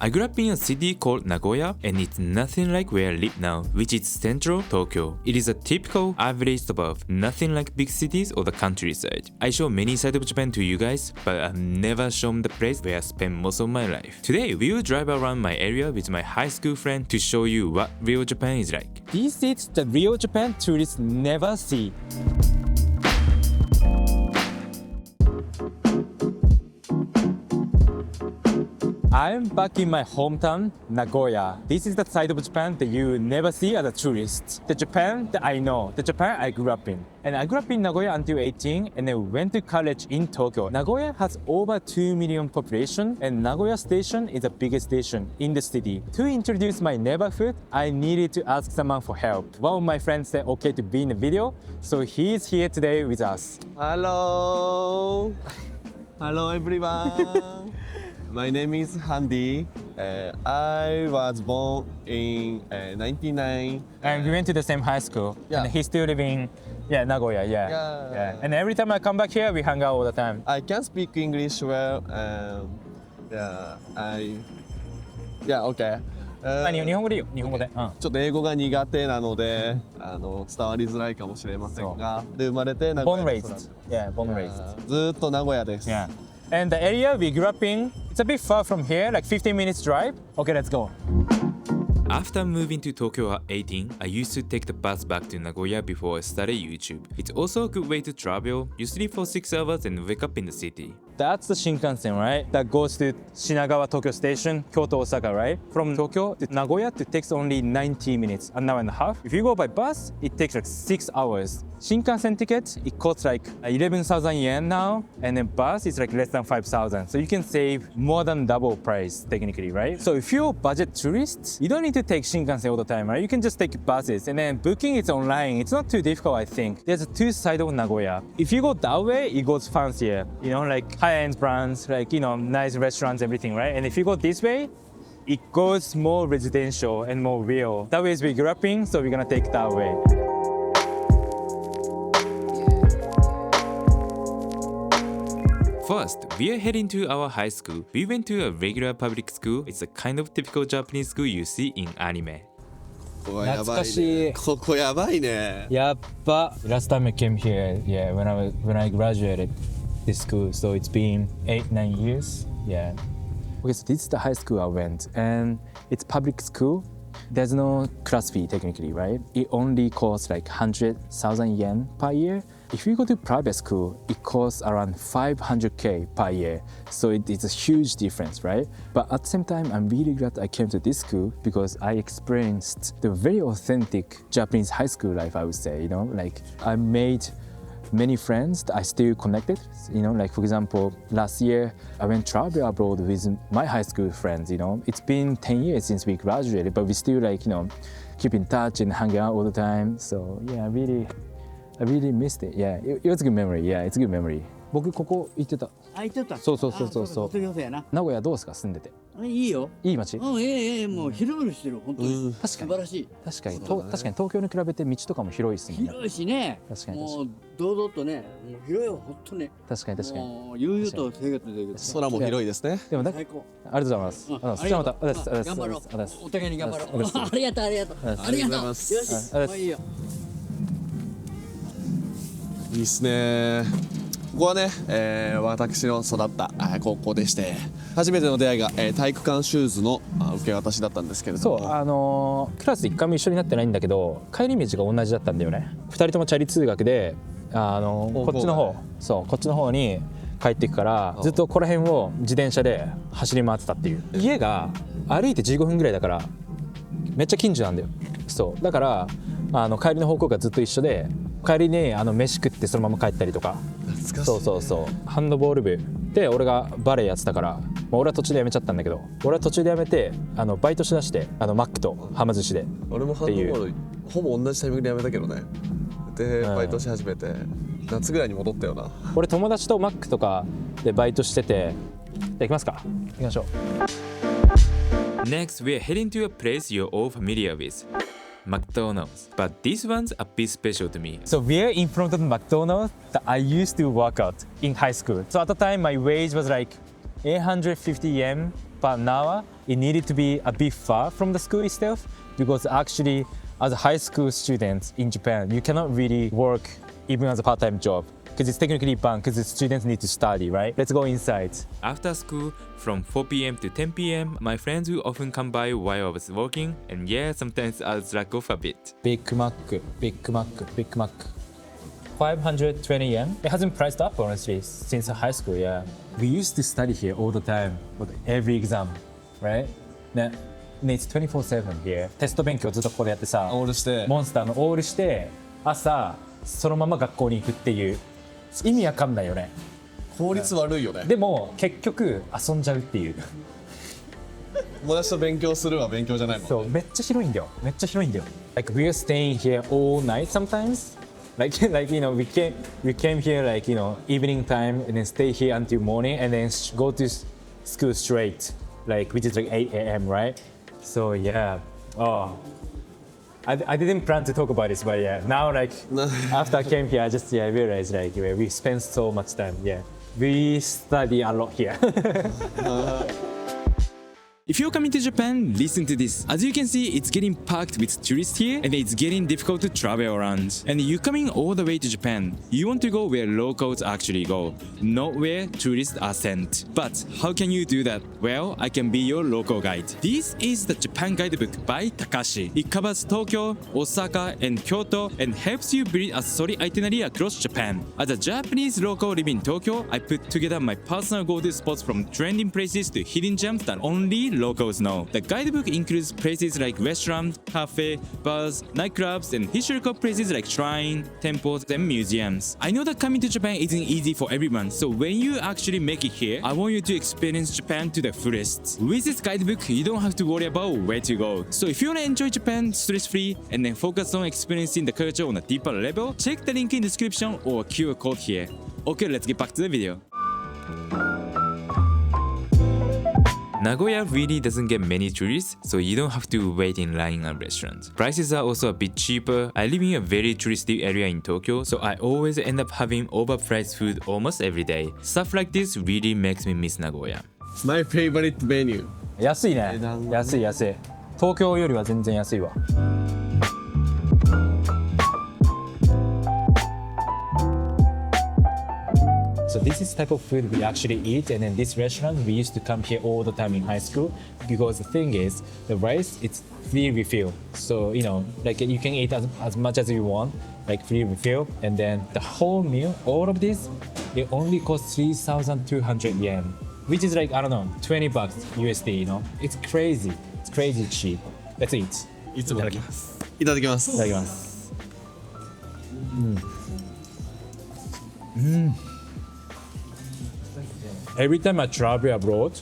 I grew up in a city called Nagoya, and it's nothing like where I live now, which is central Tokyo. It is a typical average suburb, nothing like big cities or the countryside. I show many sides of Japan to you guys, but I've never shown the place where I spent most of my life. Today, we will drive around my area with my high school friend to show you what real Japan is like. This is the real Japan tourists never see. I'm back in my hometown, Nagoya. This is the side of Japan that you never see as a tourist. The Japan that I know, the Japan I grew up in. And I grew up in Nagoya until 18 and then went to college in Tokyo. Nagoya has over 2 million population and Nagoya station is the biggest station in the city. To introduce my neighborhood, I needed to ask someone for help. One of my friends said okay to be in the video, so he's here today with us. Hello! Hello everyone! My name is Handy. I was born in 99. And we went to the same high school. Yeah. And he's still living, Nagoya, yeah. And every time I come back here, we hang out all the time. I can speak English well. Okay. 日本語でいいよ、日本語で。ちょっと英語が苦手なので、伝わりづらいかもしれませんが、で生まれて名古 Born 屋 raised. Yeah, born raised. ずーっと名古屋です。Yeah. And the area we grew up in, it's a bit far from here, like 15 minutes drive. Okay, let's go. After moving to Tokyo at 18, I used to take the bus back to Nagoya before I started YouTube. It's also a good way to travel. You sleep for 6 hours and wake up in the city. That's the Shinkansen, right? That goes to Shinagawa Tokyo Station, Kyoto, Osaka, right? From Tokyo to Nagoya, it takes only 90 minutes, an hour and a half. If you go by bus, it takes like 6 hours. Shinkansen ticket, it costs like 11,000 yen now, and then bus is like less than 5,000. So you can save more than double price technically, right? So if you're budget tourists, you don't need to take Shinkansen all the time, right? You can just take buses, and then booking is online. It's not too difficult, I think. There's two sides of Nagoya. If you go that way, it goes fancier, like high-end brands, nice restaurants, everything, right? And if you go this way, it goes more residential and more real. That way is we grew up in, so we're gonna take that way. First, we are heading to our high school. We went to a regular public school. It's a kind of typical Japanese school you see in anime. 懐かしい。ここやばいね。やっば。Last time I came here, when I graduated this school, so it's been 8-9 years. Yeah. Okay, so this is the high school I went, and it's public school. There's no class fee technically, right? It only costs like 100,000 yen per year. If you go to private school, it costs around 500k per year. So it's a huge difference, right? But at the same time, I'm really glad I came to this school because I experienced the very authentic Japanese high school life, I would say, like I made many friends that I still connected, like for example, last year I went travel abroad with my high school friends, It's been 10 years since we graduated, but we still keep in touch and hang out all the time. So yeah, I really missed it. Yeah, it was a good memory. Yeah, it's a good memory. 僕ここ行ってた。行ってた。そう。卒業生やな。名古屋どうですか、住んでて。いいよ。いい街？もう広々してる、本当に。素晴らしい。確かに東京に比べて道とかも広いですね。広いしね。確かに。もう堂々とね、もう広いよ、本当ね。確かに。もう悠々と生活できる。空も広いですね。最高。ありがとうございます。それはまた頑張ろう。お互いに頑張ろう。ありがとう。よし。いいよ。いいっすね。ここはね、私の育った高校でして、初めての出会いが、体育館シューズの受け渡しだったんですけれども、そう、クラス一回も一緒になってないんだけど、帰り道が同じだったんだよね。2人ともチャリ通学で、こっちの方に帰っていくから、ずっとここら辺を自転車で走り回ってたっていう。家が歩いて15分ぐらいだからめっちゃ近所なんだよ。そうだから帰りの方向がずっと一緒で、帰りに飯食ってそのまま帰ったりとか。そうハンドボール部で俺がバレーやってたから、俺は途中でやめちゃったんだけど、俺は途中でやめてバイトしだして、マックとはま寿司で。俺もハンドボールほぼ同じタイミングでやめたけどね。でバイトし始めて夏ぐらいに戻ったよな。俺友達とマックとかでバイトしてて。じゃあ行きますか。行きましょう。Next, we are heading to a place you're all familiar with. McDonald's, but this one's a bit special to me. So we're in front of McDonald's that I used to work out in high school. So at the time my wage was like 850 yen per hour, it needed to be a bit far from the school itself, because actually as a high school student in Japan, you cannot really work even as a part-time job, because it's technically banned because the students need to study, right? Let's go inside. After school, from 4 p.m. to 10 p.m, my friends will often come by while I was working, and yeah, sometimes I'll slack off a bit. Big Mac, Big Mac, Big Mac. 520 yen. It hasn't priced up honestly since high school, yeah. We used to study here all the time with every exam, right? It's 24/7 here. テスト勉強ずっとここでやってさ、オールして、モンスターのオールして、朝そのまま学校に行くっていう、意味わかんないよね。効率悪いよね。でも結局遊んじゃうっていう。友達と勉強するは勉強じゃないもんね。そう、めっちゃ広いんだよ。めっちゃ広いんだよ。Like we are staying here all night sometimes. Like you know, we came here like, you know, evening time and then stay here until morning and then go to school straight, like which is like 8 a.m. right? So yeah, I didn't plan to talk about this, but yeah, now like after I came here, I just realized like we spend so much time. Yeah, we study a lot here. If you're coming to Japan, listen to this. As you can see, it's getting packed with tourists here and it's getting difficult to travel around. And you're coming all the way to Japan. You want to go where locals actually go, not where tourists are sent. But how can you do that? Well, I can be your local guide. This is the Japan Guidebook by Takashi. It covers Tokyo, Osaka, and Kyoto and helps you build a solid itinerary across Japan. As a Japanese local living in Tokyo, I put together my personal go-to spots from trending places to hidden gems that only locals know. The guidebook includes places like restaurants, cafes, bars, nightclubs, and historical places like shrines, temples, and museums. I know that coming to Japan isn't easy for everyone, so when you actually make it here, I want you to experience Japan to the fullest. With this guidebook, you don't have to worry about where to go. So if you want to enjoy Japan stress-free and then focus on experiencing the culture on a deeper level, check the link in the description or QR code here. Okay, let's get back to the video. Nagoya really doesn't get many tourists, so you don't have to wait in line at restaurants. Prices are also a bit cheaper. I live in a very touristy area in Tokyo, so I always end up having overpriced food almost every day. Stuff like this really makes me miss Nagoya. My favorite menu. 安いね。安い。東京よりは全然安いわ。So this is the type of food we actually eat, and in this restaurant we used to come here all the time in high school, because the thing is the rice, it's free refill, so you know, like you can eat as much as you want, like free refill, and then the whole meal, all of this, it only costs 3,200 yen, which is like, I don't know, 20 bucks USD, you know. It's crazy cheap. Let's eat. いただきます。いただきます。いただきます。Every time I travel abroad,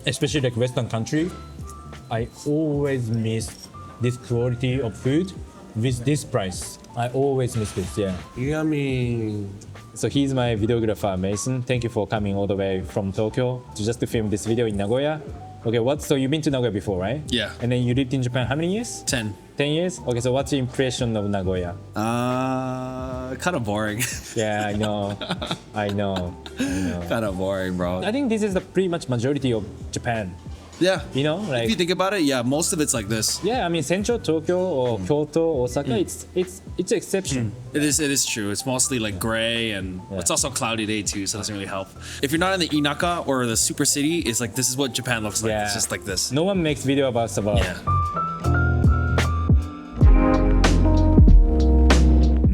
especially like Western country, I always miss this quality of food with this price. I always miss this, yeah. Yummy. So he's my videographer, Mason. Thank you for coming all the way from Tokyo to film this video in Nagoya. Okay, so you've been to Nagoya before, right? Yeah. And then you lived in Japan how many years? 10. 10 years? Okay, so what's your impression of Nagoya? Kind of boring. Yeah, I know. Kind of boring, bro. I think this is the pretty much majority of Japan. Yeah. You know, like if you think about it, yeah, most of it's like this. Yeah, I mean central Tokyo or Kyoto, Osaka, it's an exception. It is true. It's mostly like gray, and it's also a cloudy day too, so it doesn't really help. If you're not in the Inaka or the super city, it's like this is what Japan looks like. Yeah. It's just like this. No one makes video about Sabah. Yeah.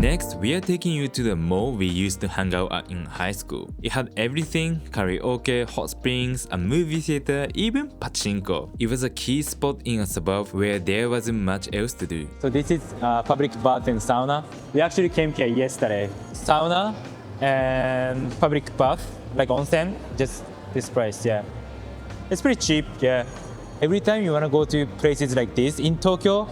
Next, we are taking you to the mall we used to hang out at in high school. It had everything: karaoke, hot springs, a movie theater, even pachinko. It was a key spot in a suburb where there wasn't much else to do. So this is public bath and sauna. We actually came here yesterday. Sauna and public bath, like onsen, just this price, yeah. It's pretty cheap, yeah. Every time you want to go to places like this in Tokyo,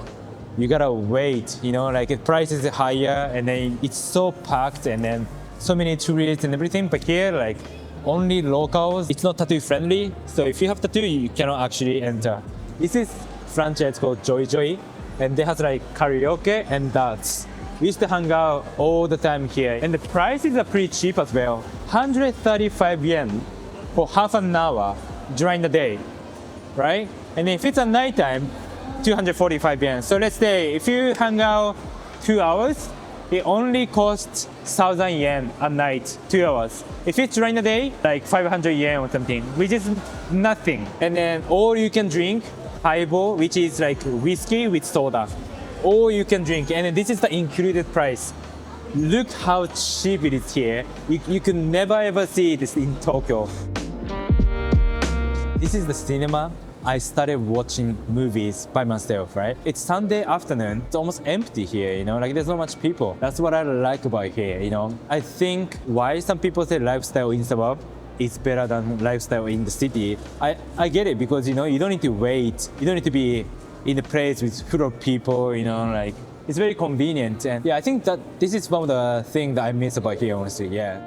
you gotta wait, you know, like the price is higher and then it's so packed and then so many tourists and everything. But here, like only locals, it's not tattoo friendly. So if you have tattoo, you cannot actually enter. This is franchise called Joy Joy, and they have like karaoke and darts. We used to hang out all the time here, and the prices are pretty cheap as well. 135 yen for half an hour during the day. right? And if it's at nighttime, 245 yen. So let's say if you hang out 2 hours, it only costs 1,000 yen at night, 2 hours. If it's during the day, like 500 yen or something, which is nothing. And then, or you can drink highball, which is like whiskey with soda. Or you can drink, and then this is the included price. Look how cheap it is here. You can never ever see this in Tokyo. This is the cinema. I started watching movies by myself, right? It's Sunday afternoon. It's almost empty here, you know, like there's not much people. That's what I like about here, you know. I think why some people say lifestyle in suburb is better than lifestyle in the city. I get it because, you know, you don't need to wait. You don't need to be in a place with full of people, you know, like it's very convenient. And yeah, I think that this is one of the things that I miss about here, honestly, yeah.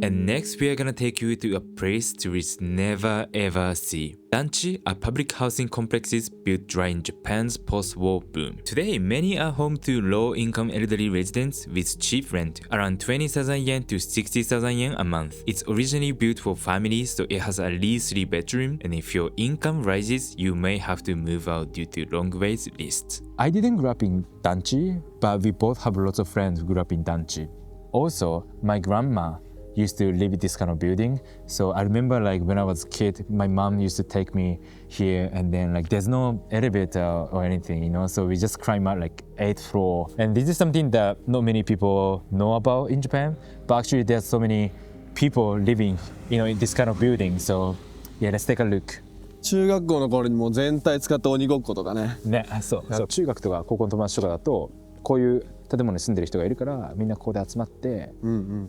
And next we are gonna take you to a place tourists never ever see. Danchi are public housing complexes built during Japan's post-war boom. Today, many are home to low-income elderly residents with cheap rent, around 20,000 yen to 60,000 yen a month. It's originally built for families, so it has at least 3 bedrooms, and if your income rises, you may have to move out due to long wait lists. I didn't grow up in Danchi, but we both have lots of friends who grew up in Danchi. Also, my grandma used to live in this kind of building. So I remember like when I was a kid, my mom used to take me here and then like there's no elevator or anything, you know, so we just climb out like 8th floor. And this is something that not many people know about in Japan, but actually there's so many people living, you know, in this kind of building. So yeah, let's take a look. 中学校の頃にもう全体使って鬼ごっことかね。ね、そう中学とか高校の友達とかだとこういう建物に住んでる人がいるからみんなここで集まって、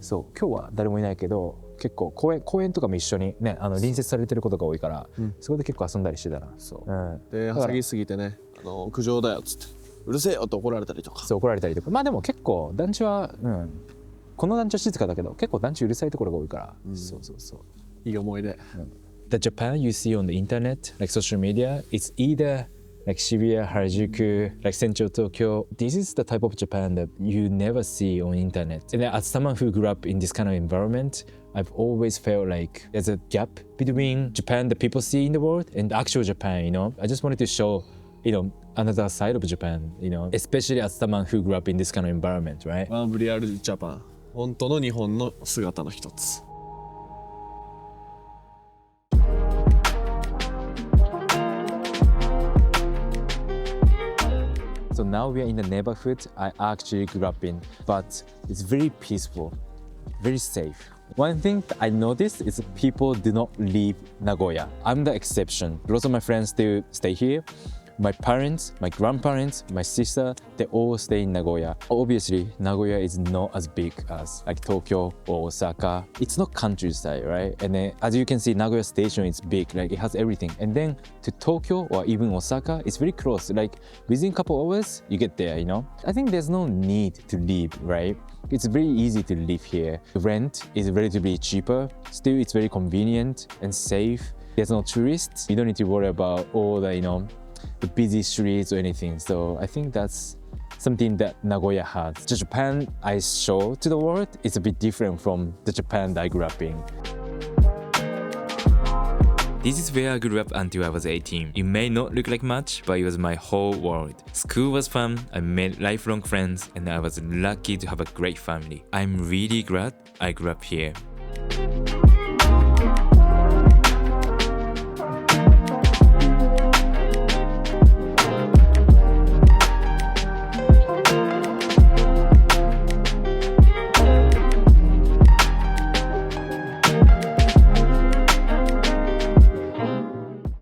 そう今日は誰もいないけど結構公園とかも一緒にね隣接されてることが多いから、そこで結構遊んだりしてたな。そう、ではしゃぎすぎてね苦情だよっつってうるせえよと怒られたりとか。そう怒られたりとか。まあでも結構団地は、この団地は静かだけど結構団地うるさいところが多いから、そうそうそう。いい思い出。The Japan you see on the internet, like social media, it's either like Shibuya, Harajuku, like Central Tokyo. This is the type of Japan that you never see on internet. And as someone who grew up in this kind of environment, I've always felt like there's a gap between Japan that people see in the world and actual Japan, you know. I just wanted to show, you know, another side of Japan, you know, especially as someone who grew up in this kind of environment, right? ワンブリアルジャパン、本当の日本の姿の一つ。So now we are in the neighborhood I actually grew up in, but it's very peaceful, very safe. One thing that I noticed is people do not leave Nagoya. I'm the exception. Lots of my friends still stay here. My parents, my grandparents, my sister, they all stay in Nagoya. Obviously, Nagoya is not as big as like Tokyo or Osaka. It's not countryside, right? And then as you can see, Nagoya station is big, like it has everything. And then to Tokyo or even Osaka, it's very close. Like within a couple hours, you get there, you know? I think there's no need to leave, right? It's very easy to live here. The rent is relatively cheaper. Still, it's very convenient and safe. There's no tourists. You don't need to worry about all the, you know, the busy streets or anything. So I think that's something that Nagoya has. The Japan I show to the world is a bit different from the Japan that I grew up in. This is where I grew up until I was 18. It may not look like much, but it was my whole world. School was fun, I made lifelong friends, and I was lucky to have a great family. I'm really glad I grew up here.